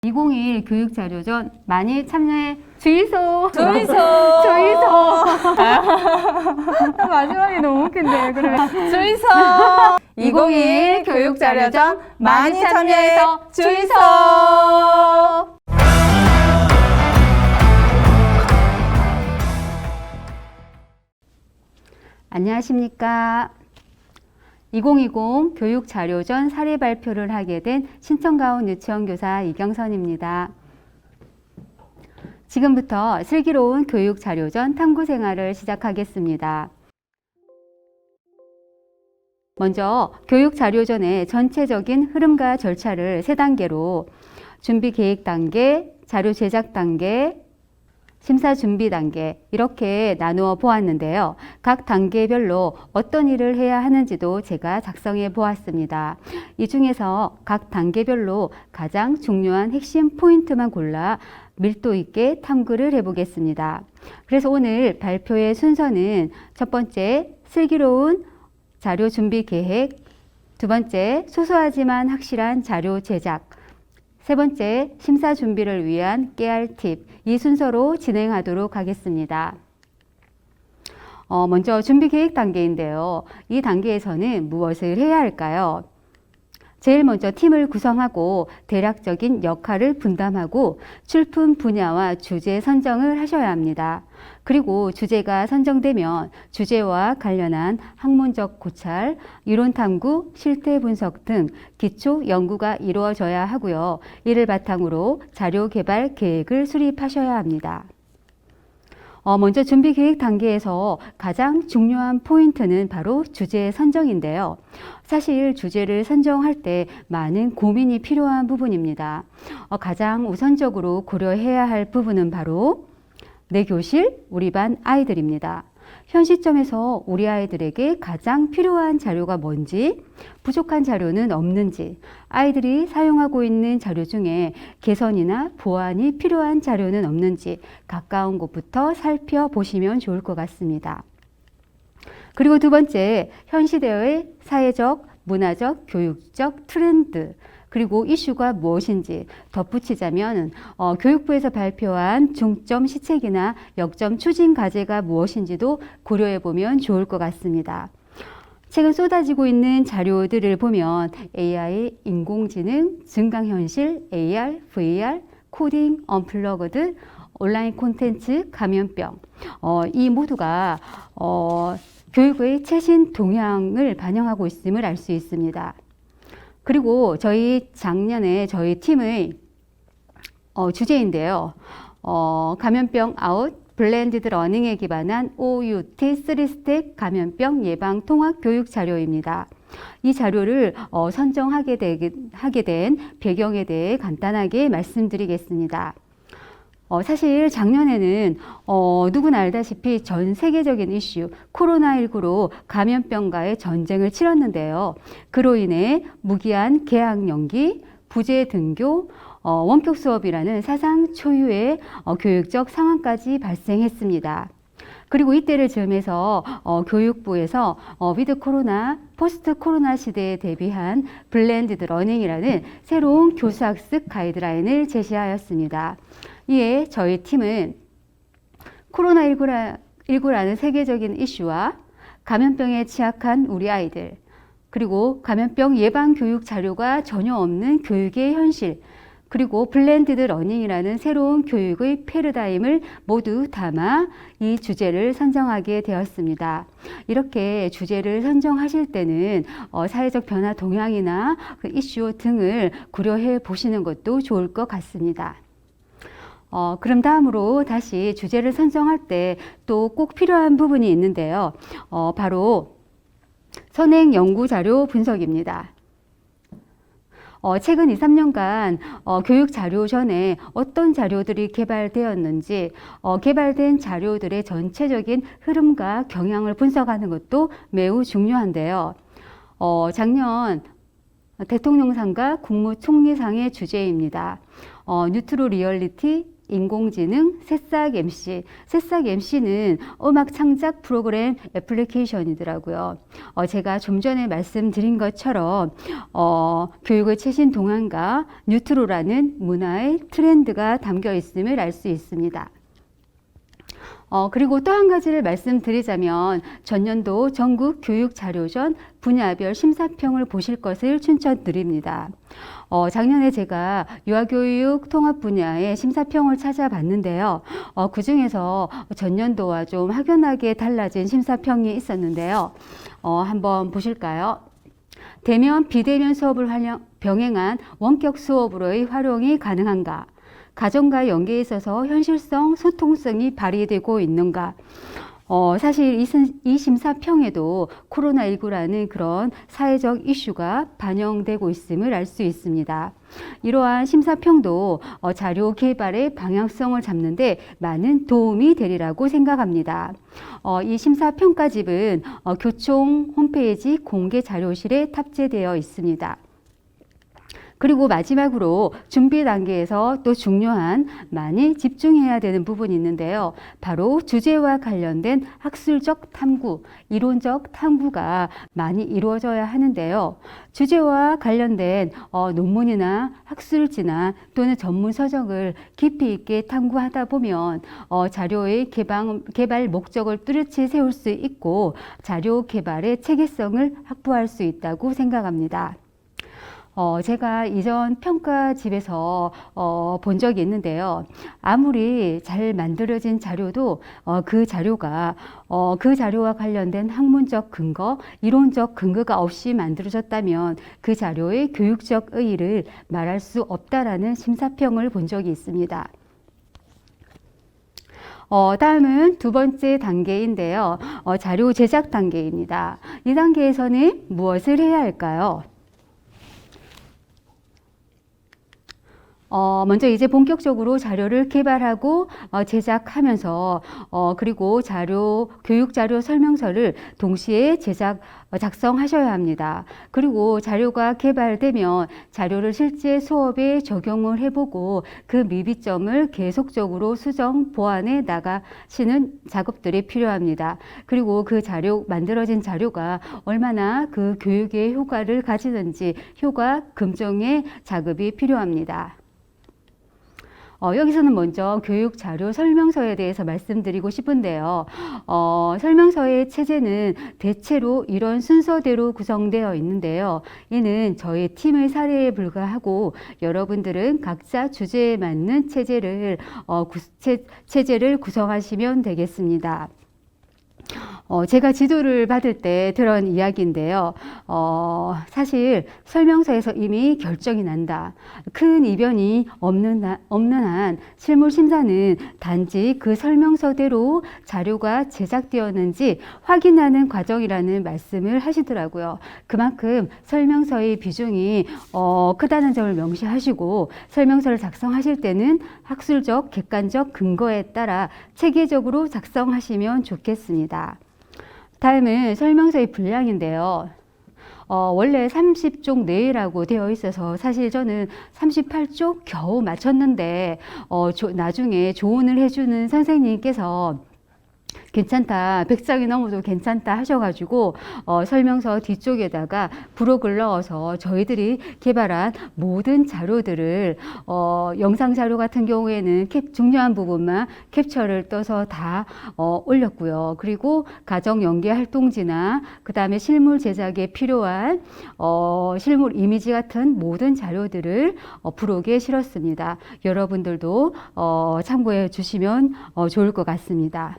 2021 교육자료전 많이 참여해 주이소. 주이소. 주이소. 마지막에 너무 웃긴데. 그러면 주이소. 2021 교육자료전 많이 참여해서 주이소. 안녕하십니까. 2020 교육자료전 사례 발표를 하게 된 신천가온 유치원교사 이경선입니다. 지금부터 슬기로운 교육자료전 탐구생활을 시작하겠습니다. 먼저 교육자료전의 전체적인 흐름과 절차를 3단계로 준비 계획 단계, 자료 제작 단계, 심사 준비 단계 이렇게 나누어 보았는데요. 각 단계별로 어떤 일을 해야 하는지도 제가 작성해 보았습니다. 이 중에서 각 단계별로 가장 중요한 핵심 포인트만 골라 밀도 있게 탐구를 해보겠습니다. 그래서 오늘 발표의 순서는 첫 번째 슬기로운 자료 준비 계획, 두 번째 소소하지만 확실한 자료 제작, 세 번째 심사 준비를 위한 깨알 팁, 이 순서로 진행하도록 하겠습니다. 먼저 준비 계획 단계인데요. 이 단계에서는 무엇을 해야 할까요? 제일 먼저 팀을 구성하고 대략적인 역할을 분담하고 출품 분야와 주제 선정을 하셔야 합니다. 그리고 주제가 선정되면 주제와 관련한 학문적 고찰, 이론 탐구, 실태 분석 등 기초 연구가 이루어져야 하고요. 이를 바탕으로 자료 개발 계획을 수립하셔야 합니다. 먼저 준비 계획 단계에서 가장 중요한 포인트는 바로 주제 선정인데요. 사실 주제를 선정할 때 많은 고민이 필요한 부분입니다. 가장 우선적으로 고려해야 할 부분은 바로 내 교실, 우리 반 아이들입니다. 현 시점에서 우리 아이들에게 가장 필요한 자료가 뭔지, 부족한 자료는 없는지, 아이들이 사용하고 있는 자료 중에 개선이나 보완이 필요한 자료는 없는지 가까운 곳부터 살펴보시면 좋을 것 같습니다. 그리고 두 번째, 현 시대의 사회적, 문화적, 교육적 트렌드, 그리고 이슈가 무엇인지 덧붙이자면 교육부에서 발표한 중점 시책이나 역점 추진 과제가 무엇인지도 고려해 보면 좋을 것 같습니다. 최근 쏟아지고 있는 자료들을 보면 AI, 인공지능, 증강현실, AR, VR, 코딩, 언플러그드, 온라인 콘텐츠, 감염병 이 모두가 교육의 최신 동향을 반영하고 있음을 알 수 있습니다. 그리고 작년에 저희 팀의 주제인데요. 감염병 아웃, 블렌디드 러닝에 기반한 OUT 3스텝 감염병 예방 통합 교육 자료입니다. 이 자료를 선정하게 된 배경에 대해 간단하게 말씀드리겠습니다. 사실 작년에는 누구나 알다시피 전 세계적인 이슈 코로나19로 감염병과의 전쟁을 치렀는데요. 그로 인해 무기한 개학 연기, 부재 등교, 원격 수업이라는 사상 초유의 교육적 상황까지 발생했습니다. 그리고 이때를 즈음해서 교육부에서 위드 코로나, 포스트 코로나 시대에 대비한 블렌디드 러닝이라는 새로운 교수학습 가이드라인을 제시하였습니다. 이에 저희 팀은 코로나19라는 세계적인 이슈와 감염병에 취약한 우리 아이들, 그리고 감염병 예방 교육 자료가 전혀 없는 교육의 현실, 그리고 블렌디드 러닝이라는 새로운 교육의 패러다임을 모두 담아 이 주제를 선정하게 되었습니다. 이렇게 주제를 선정하실 때는 사회적 변화 동향이나 그 이슈 등을 고려해 보시는 것도 좋을 것 같습니다. 그럼 다음으로 다시 주제를 선정할 때 또 꼭 필요한 부분이 있는데요. 바로 선행 연구 자료 분석입니다. 최근 2, 3년간 교육 자료 전에 어떤 자료들이 개발되었는지 개발된 자료들의 전체적인 흐름과 경향을 분석하는 것도 매우 중요한데요. 작년 대통령상과 국무총리상의 주제입니다. 뉴트로 리얼리티 인공지능 새싹 MC. 새싹 MC는 음악 창작 프로그램 애플리케이션이더라고요. 제가 좀 전에 말씀드린 것처럼 교육의 최신 동안과 뉴트로라는 문화의 트렌드가 담겨 있음을 알 수 있습니다. 그리고 또 한 가지를 말씀드리자면 전년도 전국 교육자료전 분야별 심사평을 보실 것을 추천드립니다. 작년에 제가 유아교육 통합 분야의 심사평을 찾아봤는데요. 그 중에서 전년도와 좀 확연하게 달라진 심사평이 있었는데요. 한번 보실까요? 대면, 비대면 수업을 병행한 원격 수업으로의 활용이 가능한가? 가정과 연계에 있어서 현실성, 소통성이 발휘되고 있는가? 사실 이 심사평에도 코로나19라는 그런 사회적 이슈가 반영되고 있음을 알 수 있습니다. 이러한 심사평도 자료 개발의 방향성을 잡는데 많은 도움이 되리라고 생각합니다. 이 심사평가집은 교총 홈페이지 공개 자료실에 탑재되어 있습니다. 그리고 마지막으로 준비 단계에서 또 중요한 많이 집중해야 되는 부분이 있는데요. 바로 주제와 관련된 학술적 탐구, 이론적 탐구가 많이 이루어져야 하는데요. 주제와 관련된 논문이나 학술지나 또는 전문 서적을 깊이 있게 탐구하다 보면 자료의 개발 목적을 뚜렷이 세울 수 있고 자료 개발의 체계성을 확보할 수 있다고 생각합니다. 제가 이전 평가집에서 본 적이 있는데요. 아무리 잘 만들어진 자료도 그 자료와 관련된 학문적 근거, 이론적 근거가 없이 만들어졌다면 그 자료의 교육적 의의를 말할 수 없다라는 심사평을 본 적이 있습니다. 다음은 두 번째 단계인데요. 자료 제작 단계입니다. 이 단계에서는 무엇을 해야 할까요? 먼저 이제 본격적으로 자료를 개발하고 제작하면서 그리고 교육 자료 설명서를 동시에 작성하셔야 합니다. 그리고 자료가 개발되면 자료를 실제 수업에 적용을 해보고 그 미비점을 계속적으로 수정, 보완해 나가시는 작업들이 필요합니다. 그리고 그 만들어진 자료가 얼마나 그 교육에 효과를 가지는지 효과 검증의 작업이 필요합니다. 여기서는 먼저 교육 자료 설명서에 대해서 말씀드리고 싶은데요. 설명서의 체제는 대체로 이런 순서대로 구성되어 있는데요. 이는 저희 팀의 사례에 불과하고 여러분들은 각자 주제에 맞는 체제를 구성하시면 되겠습니다. 제가 지도를 받을 때 들은 이야기인데요. 사실 설명서에서 이미 결정이 난다. 큰 이변이 없는 한 실물 심사는 단지 그 설명서대로 자료가 제작되었는지 확인하는 과정이라는 말씀을 하시더라고요. 그만큼 설명서의 비중이 크다는 점을 명시하시고 설명서를 작성하실 때는 학술적, 객관적 근거에 따라 체계적으로 작성하시면 좋겠습니다. 다음은 설명서의 분량인데요. 원래 30쪽 내외라고 되어 있어서 사실 저는 38쪽 겨우 마쳤는데 나중에 조언을 해주는 선생님께서 괜찮다, 100장이 넘어도 괜찮다 하셔가지고 설명서 뒤쪽에다가 부록을 넣어서 저희들이 개발한 모든 자료들을 영상 자료 같은 경우에는 중요한 부분만 캡처를 떠서 다 올렸고요. 그리고 가정 연계 활동지나 그 다음에 실물 제작에 필요한 실물 이미지 같은 모든 자료들을 부록에 실었습니다. 여러분들도 참고해 주시면 좋을 것 같습니다.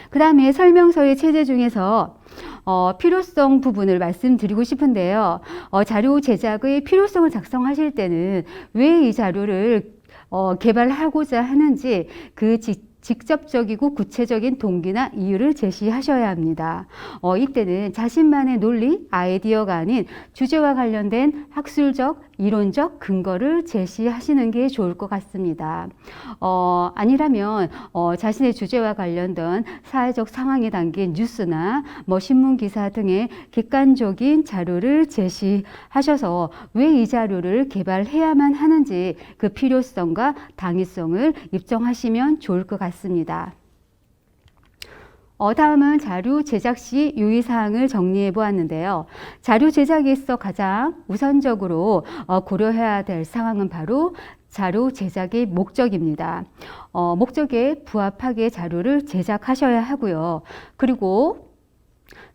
그 다음에 설명서의 체제 중에서 필요성 부분을 말씀드리고 싶은데요. 자료 제작의 필요성을 작성하실 때는 왜 이 자료를 개발하고자 하는지 그 직접적이고 구체적인 동기나 이유를 제시하셔야 합니다. 이때는 자신만의 논리, 아이디어가 아닌 주제와 관련된 학술적, 이론적 근거를 제시하시는 게 좋을 것 같습니다. 아니라면 자신의 주제와 관련된 사회적 상황에 담긴 뉴스나 신문 기사 등의 객관적인 자료를 제시하셔서 왜 이 자료를 개발해야만 하는지 그 필요성과 당위성을 입증하시면 좋을 것 같습니다. 다음은 자료 제작 시 유의사항을 정리해 보았는데요. 자료 제작에 있어 가장 우선적으로 고려해야 될 상황은 바로 자료 제작의 목적입니다. 목적에 부합하게 자료를 제작하셔야 하고요. 그리고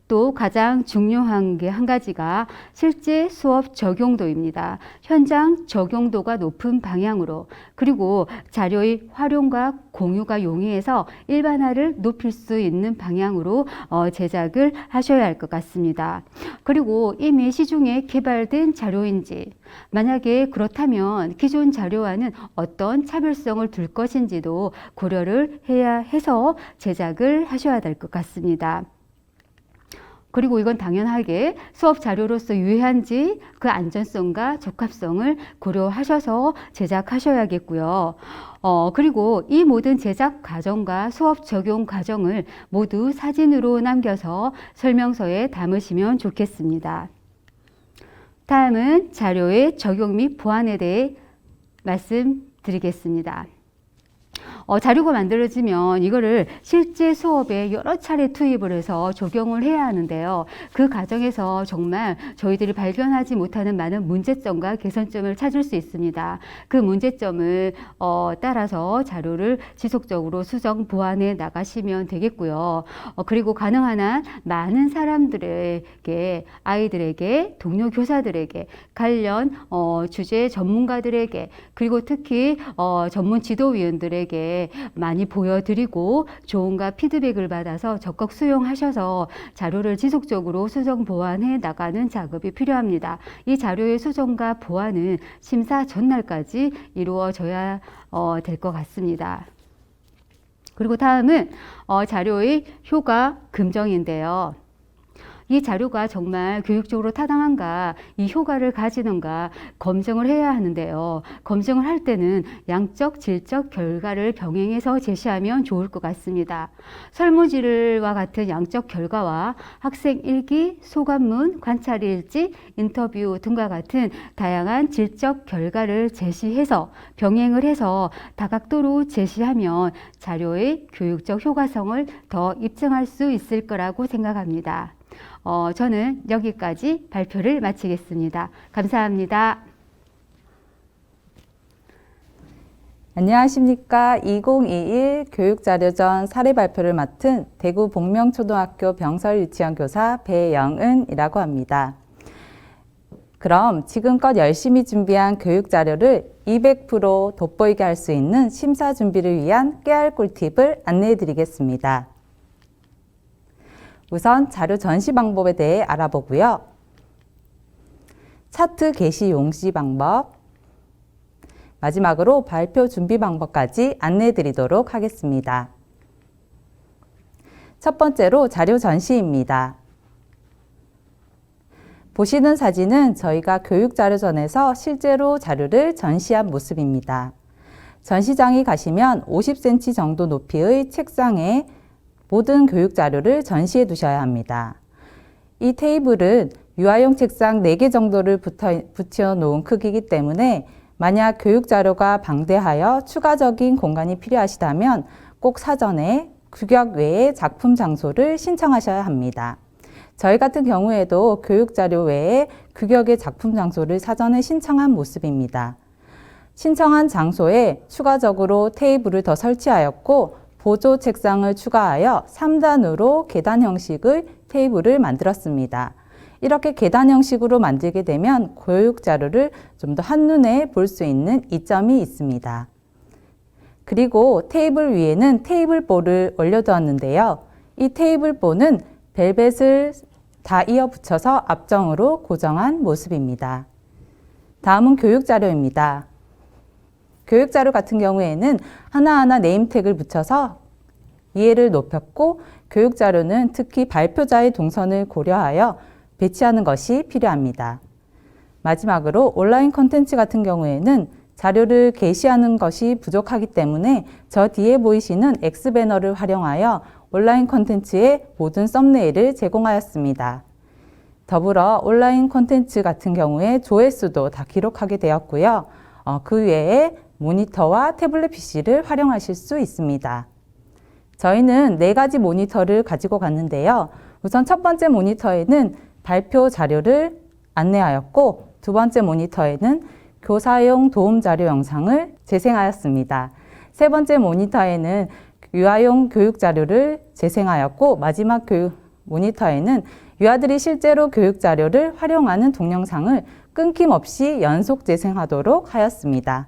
또 가장 중요한 게 한 가지가 실제 수업 적용도입니다. 현장 적용도가 높은 방향으로, 그리고 자료의 활용과 공유가 용이해서 일반화를 높일 수 있는 방향으로 제작을 하셔야 할 것 같습니다. 그리고 이미 시중에 개발된 자료인지, 만약에 그렇다면 기존 자료와는 어떤 차별성을 둘 것인지도 고려를 해야 해서 제작을 하셔야 될 것 같습니다. 그리고 이건 당연하게 수업 자료로서 유효한지 그 안전성과 적합성을 고려하셔서 제작하셔야겠고요. 그리고 이 모든 제작 과정과 수업 적용 과정을 모두 사진으로 남겨서 설명서에 담으시면 좋겠습니다. 다음은 자료의 적용 및 보완에 대해 말씀드리겠습니다. 자료가 만들어지면 이거를 실제 수업에 여러 차례 투입을 해서 적용을 해야 하는데요. 그 과정에서 정말 저희들이 발견하지 못하는 많은 문제점과 개선점을 찾을 수 있습니다. 그 문제점을 따라서 자료를 지속적으로 수정, 보완해 나가시면 되겠고요. 그리고 가능한 한 많은 사람들에게, 아이들에게, 동료 교사들에게, 관련 주제 전문가들에게, 그리고 특히 전문 지도위원들에게 많이 보여드리고 조언과 피드백을 받아서 적극 수용하셔서 자료를 지속적으로 수정 보완해 나가는 작업이 필요합니다. 이 자료의 수정과 보완은 심사 전날까지 이루어져야 될 것 같습니다. 그리고 다음은 자료의 효과 검증인데요. 이 자료가 정말 교육적으로 타당한가, 이 효과를 가지는가 검증을 해야 하는데요. 검증을 할 때는 양적, 질적 결과를 병행해서 제시하면 좋을 것 같습니다. 설문지와 같은 양적 결과와 학생 일기, 소감문, 관찰일지, 인터뷰 등과 같은 다양한 질적 결과를 제시해서 병행을 해서 다각도로 제시하면 자료의 교육적 효과성을 더 입증할 수 있을 거라고 생각합니다. 저는 여기까지 발표를 마치겠습니다. 감사합니다. 안녕하십니까. 2021 교육자료전 사례 발표를 맡은 대구 복명초등학교 병설유치원 교사 배영은이라고 합니다. 그럼 지금껏 열심히 준비한 교육자료를 200% 돋보이게 할 수 있는 심사 준비를 위한 깨알 꿀팁을 안내해 드리겠습니다. 우선 자료 전시 방법에 대해 알아보고요. 차트 게시 용시 방법, 마지막으로 발표 준비 방법까지 안내해 드리도록 하겠습니다. 첫 번째로 자료 전시입니다. 보시는 사진은 저희가 교육자료전에서 실제로 자료를 전시한 모습입니다. 전시장에 가시면 50cm 정도 높이의 책상에 모든 교육자료를 전시해 두셔야 합니다. 이 테이블은 유아용 책상 4개 정도를 붙여 놓은 크기이기 때문에 만약 교육자료가 방대하여 추가적인 공간이 필요하시다면 꼭 사전에 규격 외에 작품 장소를 신청하셔야 합니다. 저희 같은 경우에도 교육자료 외에 규격의 작품 장소를 사전에 신청한 모습입니다. 신청한 장소에 추가적으로 테이블을 더 설치하였고 보조 책상을 추가하여 3단으로 계단 형식의 테이블을 만들었습니다. 이렇게 계단 형식으로 만들게 되면 교육 자료를 좀 더 한눈에 볼 수 있는 이점이 있습니다. 그리고 테이블 위에는 테이블보를 올려두었는데요. 이 테이블보는 벨벳을 다 이어 붙여서 앞정으로 고정한 모습입니다. 다음은 교육 자료입니다. 교육자료 같은 경우에는 하나하나 네임택을 붙여서 이해를 높였고 교육자료는 특히 발표자의 동선을 고려하여 배치하는 것이 필요합니다. 마지막으로 온라인 콘텐츠 같은 경우에는 자료를 게시하는 것이 부족하기 때문에 저 뒤에 보이시는 X배너를 활용하여 온라인 콘텐츠의 모든 썸네일을 제공하였습니다. 더불어 온라인 콘텐츠 같은 경우에 조회수도 다 기록하게 되었고요. 그 외에 모니터와 태블릿 PC를 활용하실 수 있습니다. 저희는 4가지 모니터를 가지고 갔는데요. 우선 첫 번째 모니터에는 발표 자료를 안내하였고, 두 번째 모니터에는 교사용 도움 자료 영상을 재생하였습니다. 세 번째 모니터에는 유아용 교육 자료를 재생하였고, 마지막 모니터에는 유아들이 실제로 교육 자료를 활용하는 동영상을 끊김없이 연속 재생하도록 하였습니다.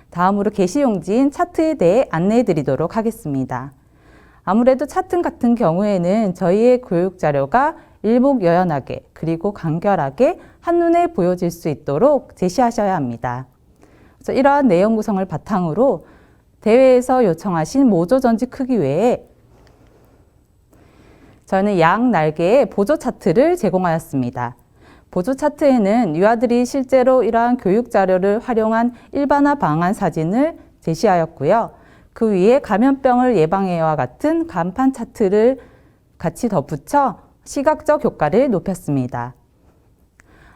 다음으로 게시용지인 차트에 대해 안내해 드리도록 하겠습니다. 아무래도 차트 같은 경우에는 저희의 교육 자료가 일목요연하게 그리고 간결하게 한눈에 보여질 수 있도록 제시하셔야 합니다. 그래서 이러한 내용 구성을 바탕으로 대회에서 요청하신 모조 전지 크기 외에 저희는 양 날개의 보조 차트를 제공하였습니다. 보조 차트에는 유아들이 실제로 이러한 교육 자료를 활용한 일반화 방안 사진을 제시하였고요. 그 위에 감염병을 예방해와 같은 간판 차트를 같이 덧붙여 시각적 효과를 높였습니다.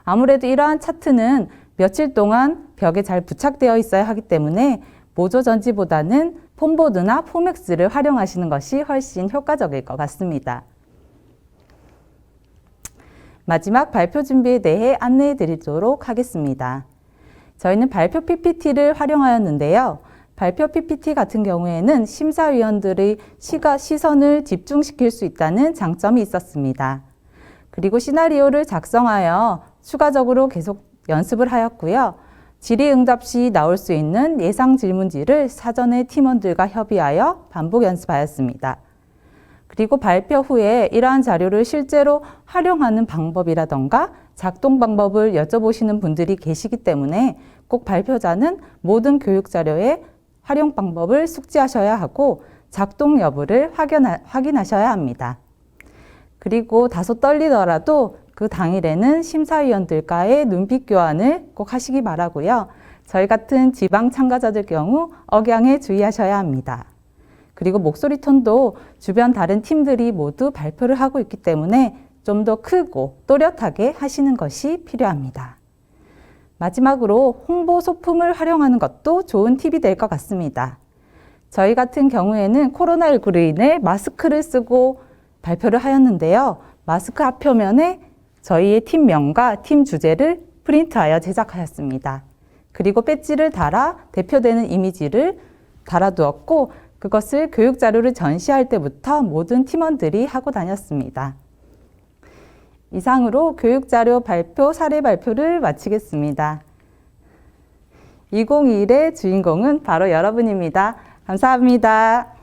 아무래도 이러한 차트는 며칠 동안 벽에 잘 부착되어 있어야 하기 때문에 모조 전지보다는 폼보드나 포맥스를 활용하시는 것이 훨씬 효과적일 것 같습니다. 마지막 발표 준비에 대해 안내해 드리도록 하겠습니다. 저희는 발표 PPT를 활용하였는데요. 발표 PPT 같은 경우에는 심사위원들의 시선을 집중시킬 수 있다는 장점이 있었습니다. 그리고 시나리오를 작성하여 추가적으로 계속 연습을 하였고요. 질의응답 시 나올 수 있는 예상 질문지를 사전에 팀원들과 협의하여 반복 연습하였습니다. 그리고 발표 후에 이러한 자료를 실제로 활용하는 방법이라던가 작동 방법을 여쭤보시는 분들이 계시기 때문에 꼭 발표자는 모든 교육 자료의 활용 방법을 숙지하셔야 하고 작동 여부를 확인하셔야 합니다. 그리고 다소 떨리더라도 그 당일에는 심사위원들과의 눈빛 교환을 꼭 하시기 바라고요. 저희 같은 지방 참가자들 경우 억양에 주의하셔야 합니다. 그리고 목소리 톤도 주변 다른 팀들이 모두 발표를 하고 있기 때문에 좀 더 크고 또렷하게 하시는 것이 필요합니다. 마지막으로 홍보 소품을 활용하는 것도 좋은 팁이 될 것 같습니다. 저희 같은 경우에는 코로나19로 인해 마스크를 쓰고 발표를 하였는데요. 마스크 앞표면에 저희의 팀명과 팀 주제를 프린트하여 제작하였습니다. 그리고 배지를 달아 대표되는 이미지를 달아두었고 그것을 교육 자료를 전시할 때부터 모든 팀원들이 하고 다녔습니다. 이상으로 교육 자료 발표 사례 발표를 마치겠습니다. 2021의 주인공은 바로 여러분입니다. 감사합니다.